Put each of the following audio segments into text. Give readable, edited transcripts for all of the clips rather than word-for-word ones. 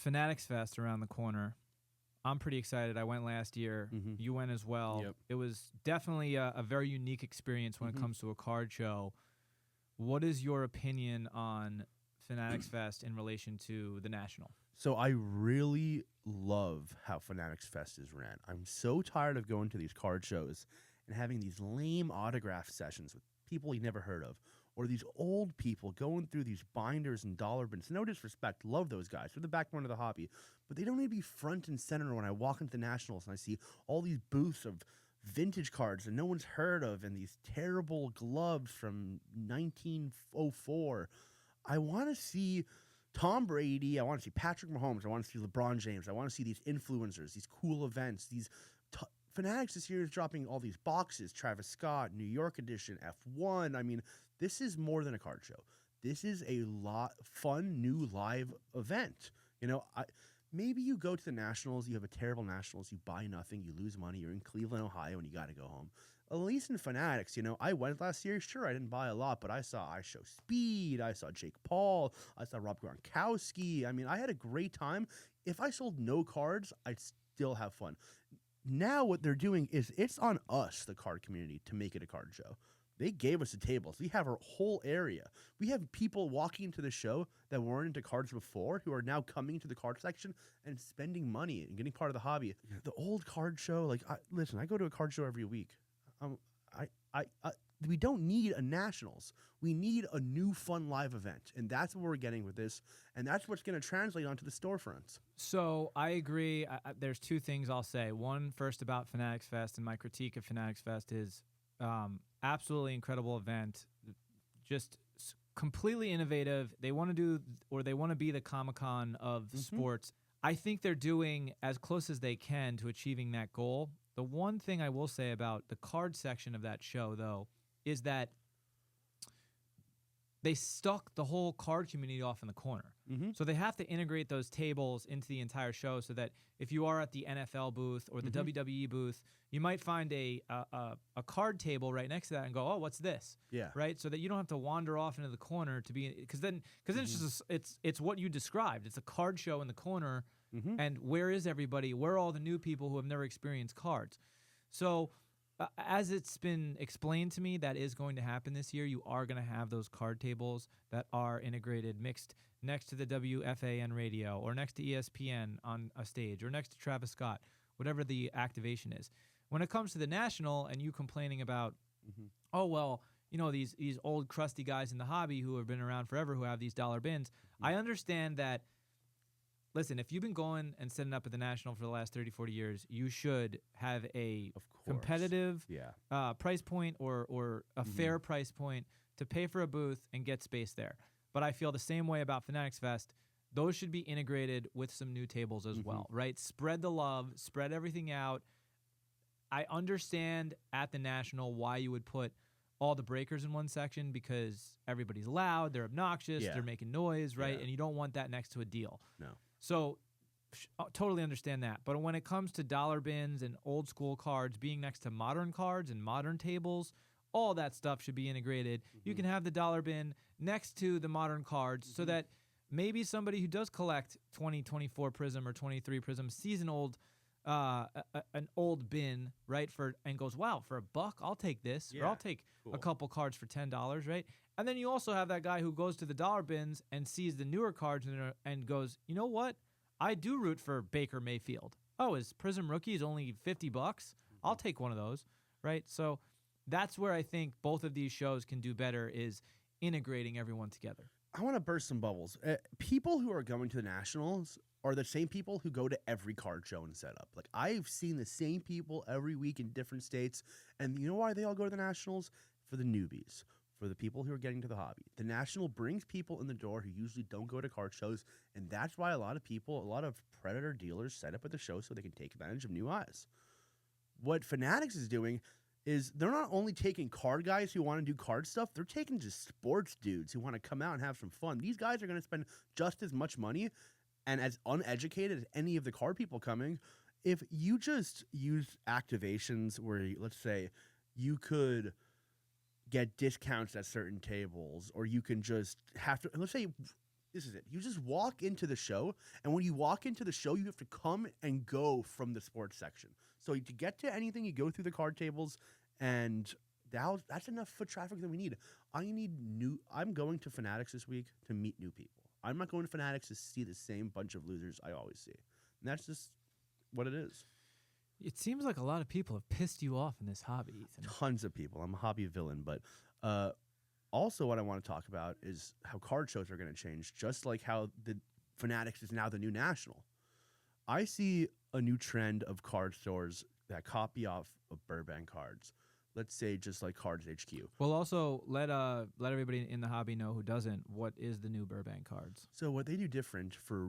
Fanatics Fest around the corner. I'm pretty excited. I went last year. Mm-hmm. You went as well. Yep. It was definitely a very unique experience when it comes to a card show. What is your opinion on Fanatics Fest in relation to the National? So I really love how Fanatics Fest is ran. I'm so tired of going to these card shows and having these lame autograph sessions with people you never heard of, or these old people going through these binders and dollar bins. No disrespect, love those guys. They're the backbone of the hobby. But they don't need to be front and center when I walk into the Nationals and I see all these booths of vintage cards that no one's heard of and these terrible gloves from 1904. I want to see Tom Brady. I want to see Patrick Mahomes. I want to see LeBron James. I want to see these influencers, these cool events, these Fanatics this year is dropping all these boxes. Travis Scott, New York edition, F1. I mean, this is more than a card show. This is a fun new live event. You know, maybe you go to the Nationals, you have a terrible Nationals, you buy nothing, you lose money, you're in Cleveland, Ohio, and you got to go home. At least in Fanatics, you know, I went last year. Sure, I didn't buy a lot, but I saw Show Speed, I saw Jake Paul, I saw Rob Gronkowski. I mean, I had a great time. If I sold no cards, I'd still have fun. Now what they're doing is it's on us, the card community, to make it a card show. They gave us the tables. We have our whole area. We have people walking into the show that weren't into cards before who are now coming to the card section and spending money and getting part of the hobby. The old card show, listen, I go to a card show every week. We don't need a Nationals. We need a new fun live event, and that's what we're getting with this, and that's what's going to translate onto the storefronts. So I agree. There's two things I'll say. One, first about Fanatics Fest, and my critique of Fanatics Fest is absolutely incredible event, just completely innovative. They want to be the Comic-Con of sports. I think they're doing as close as they can to achieving that goal. The one thing I will say about the card section of that show, though, is that they stuck the whole card community off in the corner. So they have to integrate those tables into the entire show so that if you are at the NFL booth or the WWE booth, you might find a card table right next to that and go, oh, what's this? Yeah. Right? So that you don't have to wander off into the corner to be, because then it's just it's what you described. It's a card show in the corner, and where is everybody? Where are all the new people who have never experienced cards? So as it's been explained to me, that is going to happen this year. You are going to have those card tables that are integrated, mixed next to the WFAN radio or next to ESPN on a stage or next to Travis Scott, whatever the activation is. When it comes to the National and you complaining about, oh, well, you know, these old crusty guys in the hobby who have been around forever who have these dollar bins, I understand that. Listen, if you've been going and setting up at the National for the last 30, 40 years, you should have a competitive price point or a fair price point to pay for a booth and get space there. But I feel the same way about Fanatics Fest. Those should be integrated with some new tables as well, right? Spread the love, spread everything out. I understand at the National why you would put all the breakers in one section because everybody's loud, they're obnoxious, they're making noise, right? And you don't want that next to a deal. No. So totally understand that. But when it comes to dollar bins and old school cards being next to modern cards and modern tables, all that stuff should be integrated. You can have the dollar bin next to the modern cards so that maybe somebody who does collect 2024 Prism or 23 Prism sees an old bin, right, and goes, wow, for $1, I'll take this, or I'll take a couple cards for $10, right? And then you also have that guy who goes to the dollar bins and sees the newer cards and goes, you know what? I do root for Baker Mayfield. Oh, his Prism rookie is only $50. I'll take one of those, right? So that's where I think both of these shows can do better is integrating everyone together. I want to burst some bubbles. People who are going to the Nationals are the same people who go to every card show and set up. Like, I've seen the same people every week in different states. And you know why they all go to the Nationals? For the newbies, for the people who are getting to the hobby. The National brings people in the door who usually don't go to card shows. And that's why a lot of predator dealers set up at the show so they can take advantage of new eyes. What Fanatics is doing is they're not only taking card guys who want to do card stuff, they're taking just sports dudes who want to come out and have some fun. These guys are going to spend just as much money and as uneducated as any of the card people coming. If you just use activations where, let's say, you could get discounts at certain tables, or you can just have to, let's say this is it. You just walk into the show, and when you walk into the show, you have to come and go from the sports section. So to get to anything, you go through the card tables, and that's enough foot traffic that we need. I'm going to Fanatics this week to meet new people. I'm not going to Fanatics to see the same bunch of losers I always see. And that's just what it is. It seems like a lot of people have pissed you off in this hobby, Ethan. Tons of people. I'm a hobby villain. But also what I want to talk about is how card shows are going to change, just like how the Fanatics is now the new national. I see a new trend of card stores that copy off of Burbank cards. Let's say just like Cards HQ. Well, also let everybody in the hobby know who doesn't. What is the new Burbank cards? So what they do different for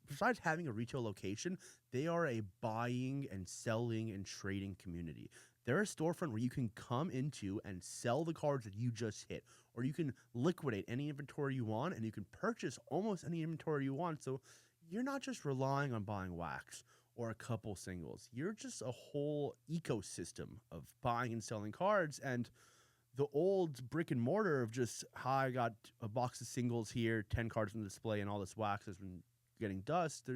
besides having a retail location, they are a buying and selling and trading community. They're a storefront where you can come into and sell the cards that you just hit, or you can liquidate any inventory you want, and you can purchase almost any inventory you want. So you're not just relying on buying wax or a couple singles. You're just a whole ecosystem of buying and selling cards. And the old brick and mortar of just, I got a box of singles here, 10 cards on display, and all this wax has been getting dust.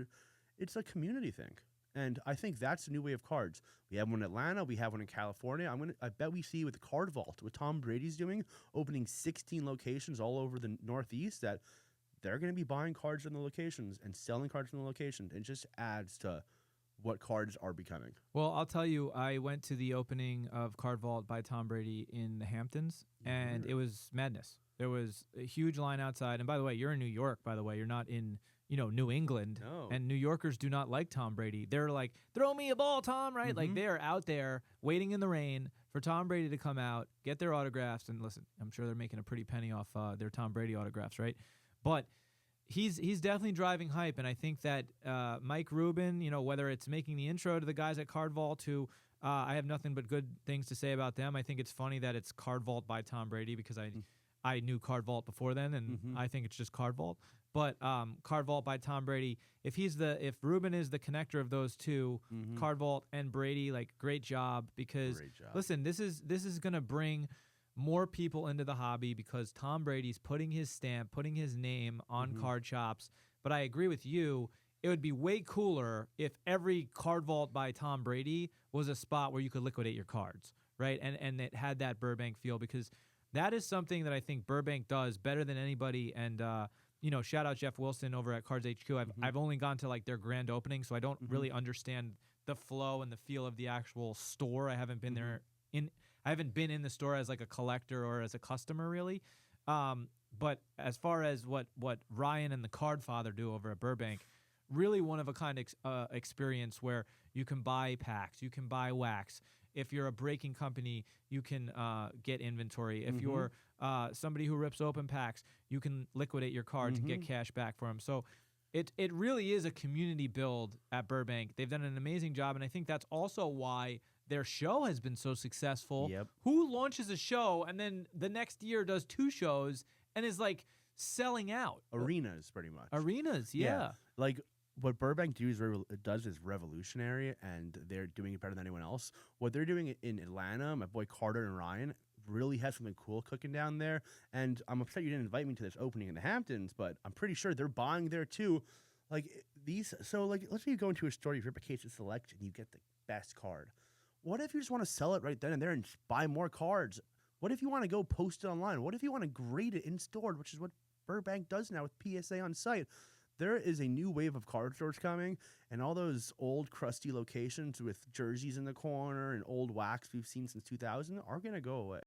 It's a community thing. And I think that's the new way of cards. We have one in Atlanta. We have one in California. I bet we see with the Card Vault, what Tom Brady's doing, opening 16 locations all over the Northeast, that they're going to be buying cards in the locations and selling cards in the locations. It just adds to what cards are becoming. Well, I'll tell you, I went to the opening of Card Vault by Tom Brady in the Hamptons, and it was madness. There was a huge line outside. And by the way, you're in New York, by the way. You're not in, New England. No. And New Yorkers do not like Tom Brady. They're like, throw me a ball, Tom, right? Like, they're out there waiting in the rain for Tom Brady to come out, get their autographs. And listen, I'm sure they're making a pretty penny off their Tom Brady autographs, right? But he's definitely driving hype, and I think that Mike Rubin, whether it's making the intro to the guys at Card Vault, who I have nothing but good things to say about them. I think it's funny that it's Card Vault by Tom Brady because I knew Card Vault before then, and I think it's just Card Vault. But Card Vault by Tom Brady, if Rubin is the connector of those two, Card Vault and Brady, like, great job, because listen, this is gonna bring more people into the hobby because Tom Brady's putting his stamp, putting his name on card shops. But I agree with you. It would be way cooler if every Card Vault by Tom Brady was a spot where you could liquidate your cards, right? And it had that Burbank feel, because that is something that I think Burbank does better than anybody. And, shout out Jeff Wilson over at Cards HQ. I've only gone to like their grand opening, so I don't really understand the flow and the feel of the actual store. I haven't been there I haven't been in the store as like a collector or as a customer really. But as far as what Ryan and the Card Father do over at Burbank, really one of a kind experience where you can buy packs, you can buy wax. If you're a breaking company, you can get inventory. If you're somebody who rips open packs, you can liquidate your cards and get cash back for them. So it really is a community build at Burbank. They've done an amazing job, and I think that's also why their show has been so successful. Yep. Who launches a show and then the next year does 2 shows and is like selling out? Arenas, pretty much. Arenas, yeah. Like what Burbank does is revolutionary, and they're doing it better than anyone else. What they're doing in Atlanta, my boy Carter and Ryan really has something cool cooking down there. And I'm upset you didn't invite me to this opening in the Hamptons, but I'm pretty sure they're buying there too. Let's say you go into a store, you rip a case of select, and you get the best card. What if you just want to sell it right then and there and buy more cards? What if you want to go post it online? What if you want to grade it in store, which is what Burbank does now with PSA on site? There is a new wave of card stores coming, and all those old crusty locations with jerseys in the corner and old wax we've seen since 2000 are going to go away.